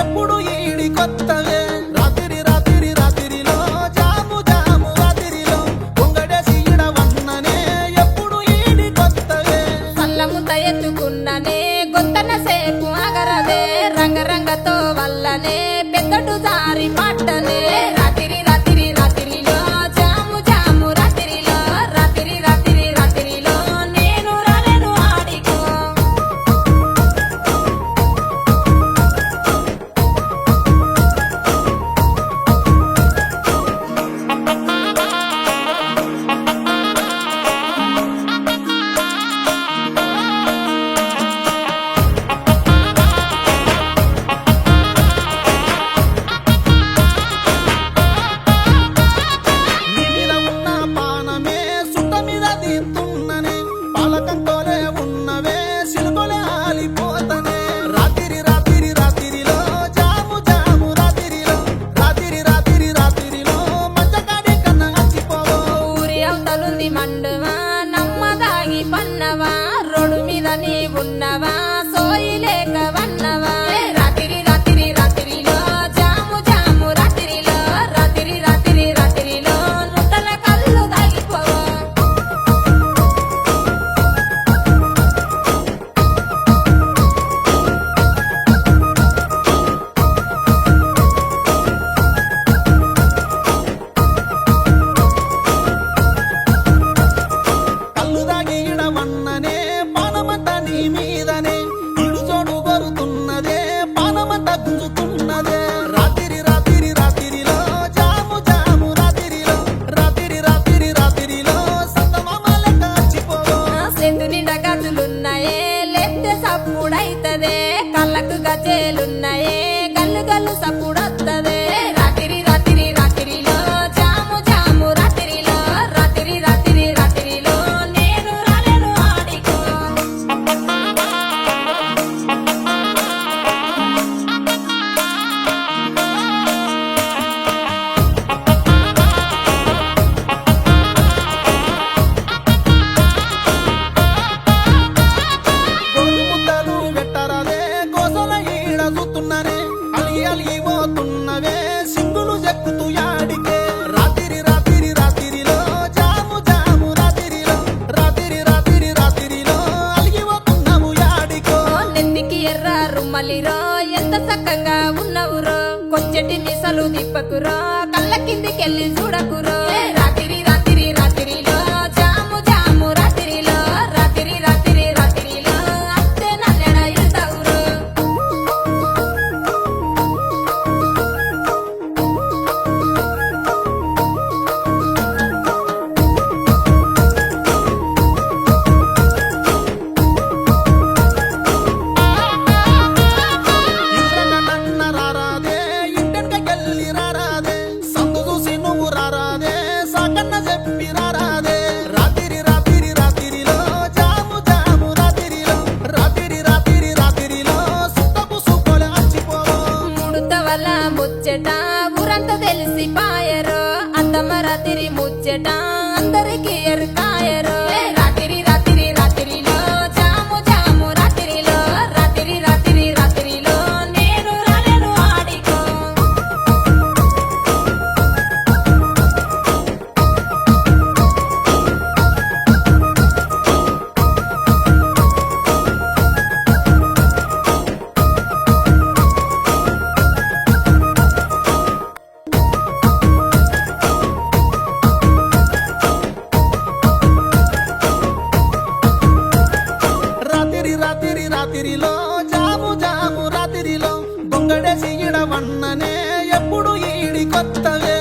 ఎప్పుడు ఈడి కొత్తవే రాత్రి రాత్రి రాత్రిలో జాము జాము రాత్రిలో పొంగడేసి ఇడవన్ననే ఎప్పుడు ఈడి కొత్తవే సల్లముద్ద ఎత్తుకున్ననే గొంతన సేపు అగరదే రంగరంగతో వల్లనే పెద్దటు జారి పట్టనే రాత్రి రాత్రి రాత్రిలో జాము జాము రాత్రిలో రాత్రి రాత్రి రాత్రిలో నేను రాలేను ఆడికో మీద ఉన్న పానమే సుట్ట మీద తీస్తున్ననే పాలకంతోలే ఉన్నవే సిలుకొలే ఆలిపోతనే రాత్రి రాత్రి రాత్రిలో జాము జాము రాత్రిలో రాత్రి రాత్రి రాత్రిలో మంచకాడి కన్నా అచ్చిపోవో ఊరి అవతలుంది మండువా నమ్మదాగి పన్నవా రోడ్డు మీద నీ ఉన్నవా సోయి లేక వన్నవా రాత్రి రాత్రి రాత్రిలో జాము జాము రాత్రిలో రాత్రి రాత్రి రాత్రిలో నుట్టల కళ్ళు దాగిపోవా కళ్ళు దాగి ఇడవన్ననే పానమంతా నీ మీదనే ఇడు చోటు కొరుతున్నదే పానమంతా గుంజుతున్నదే రాత్రి రాత్రి రాత్రిలో జాము జాము రాత్రిలో రాత్రి రాత్రి రాత్రిలో సత్తమామ లెక్క అచ్చిపోవో సెందు నిండా గజులున్నాయే లెత్తే సప్పుడైతదే కళ్ళకు గజేలున్నాయే గల్లు గల్లు సప్పుడొత్తదే రాత్రి రాత్రి రాత్రిలో జాము జాము రాత్రిలో రాత్రి రాత్రి రాత్రిలో నేను రాలేను ఆడికో గొడుగు ముద్దలు పెట్టరాదే కోసల ఈడ చూస్తున్ననే అలిగి అలిగి పోతున్నవే సింగులు చెక్కుతూ యాడికే రాత్రి రాత్రి రాత్రిలో జాము జాము రాత్రిలో రాత్రి రాత్రి రాత్రిలో అలిగి పోతున్నావు యాడికో నెత్తికి ఎర్ర రుమ్మలిరో ఎంత చక్కగా ఉన్నవురో కొంచెటి మిసలు తిప్పకురో కళ్ళ కిందికెళ్ళి చూడకురో రాత్రి రాత్రి రాత్రిలో జాము జాము రాత్రిలో రాత్రి రాత్రి రాత్రిలో అత్తే నల్లెడ ఇడతావురో ఇంద్రంగా నన్న రారాదే ఇంటెనకెళ్ళి రారాదే సందు చూసి నువ్వు రారాదే సాకన్న చెప్పి రారాదే రాత్రి రాత్రి రాత్రిలో జాము జాము రాత్రిలో రాత్రి రాత్రి రాత్రిలో సుత్తపు సుబ్బోలే అచ్చిపోవో ముడత వల్ల ముచ్చట ఊరంతా తెలిసి పాయరో అందమ రాత్రి ముచ్చట అందరికి ఎరుకాయరో రాత్రి రాత్రి రాత్రిలో జాము జాము రాత్రిలో రాత్రి రాత్రి రాత్రిలో నేను రాలేను ఆడికో రాత్రి రాత్రి రాత్రిలో జాము జాము రాత్రిలో దొంగడేసి ఇడవన్ననే ఎప్పుడు ఈడి కొత్తవే